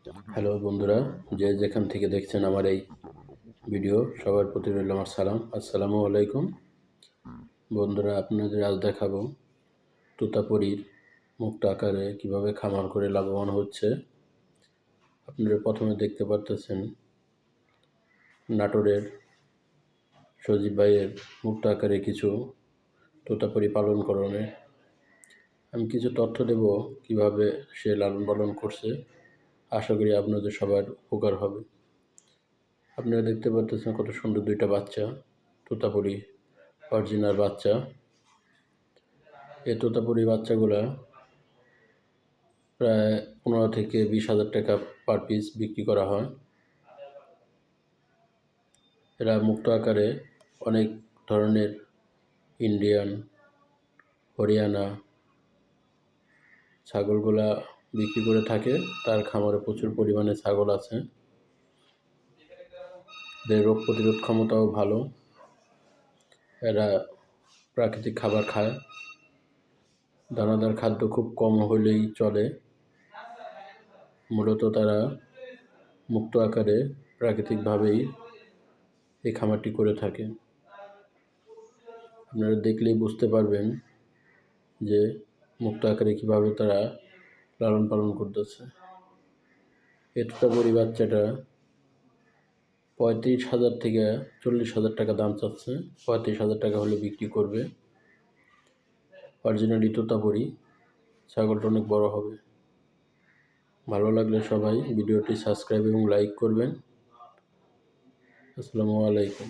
Hello বন্ধুরা, যে যেখান থেকে দেখছেন আমার এই ভিডিও, সবার প্রতি রইল আমার সালাম। আসসালামু আলাইকুম। বন্ধুরা, আপনাদের আজ দেখাবো তোতাপুরীর মুক্ত আকারে কিভাবে খামার করে লাভবান হচ্ছে। আপনারা প্রথমে দেখতে পারতেছেন নাটোরের সজীব ভাইয়ের মুক্ত আকারে কিছু তোতাপুরি পালন করণে আমি কিছু তথ্য দেব কিভাবে সে লালন পালন করছে। আশা করি আপনাদের সবার উপকার হবে। আপনারা দেখতে পাচ্ছেন কত সুন্দর দুইটা বাচ্চা, তোতাপুরি অরিজিনাল বাচ্চা। এই তোতাপুরি বাচ্চাগুলা প্রায় 15 থেকে 20,000 টাকা পার পিস বিক্রি করা হয়। এরা মুক্ত আকারে অনেক ধরনের ইন্ডিয়ান, হরিয়ানা ছাগলগুলা বিক্রি করে থাকে। তার খামারে প্রচুর পরিমাণে ছাগল আছে। এদের রোগ প্রতিরোধ ক্ষমতাও ভালো। এরা প্রাকৃতিক খাবার খায়, দানাদার খাদ্য খুব কম হলেই চলে। মূলত তারা মুক্ত আকারে প্রাকৃতিকভাবেই এই খামারটি করে থাকে। আপনারা দেখলেই বুঝতে পারবেন যে মুক্ত আকারে কীভাবে তারা লালন পালন করতেছে। এই তোতাপুরি বাচ্চাটা 35,000 থেকে 40,000 টাকা দাম চাচ্ছে। 35,000 টাকা হলে বিক্রি করবে। অরিজিনালি তোতাপুরি, ছাগলটা অনেক বড় হবে। ভালো লাগলে সবাই ভিডিওটি সাবস্ক্রাইব এবং লাইক করবেন। আসসালামু আলাইকুম।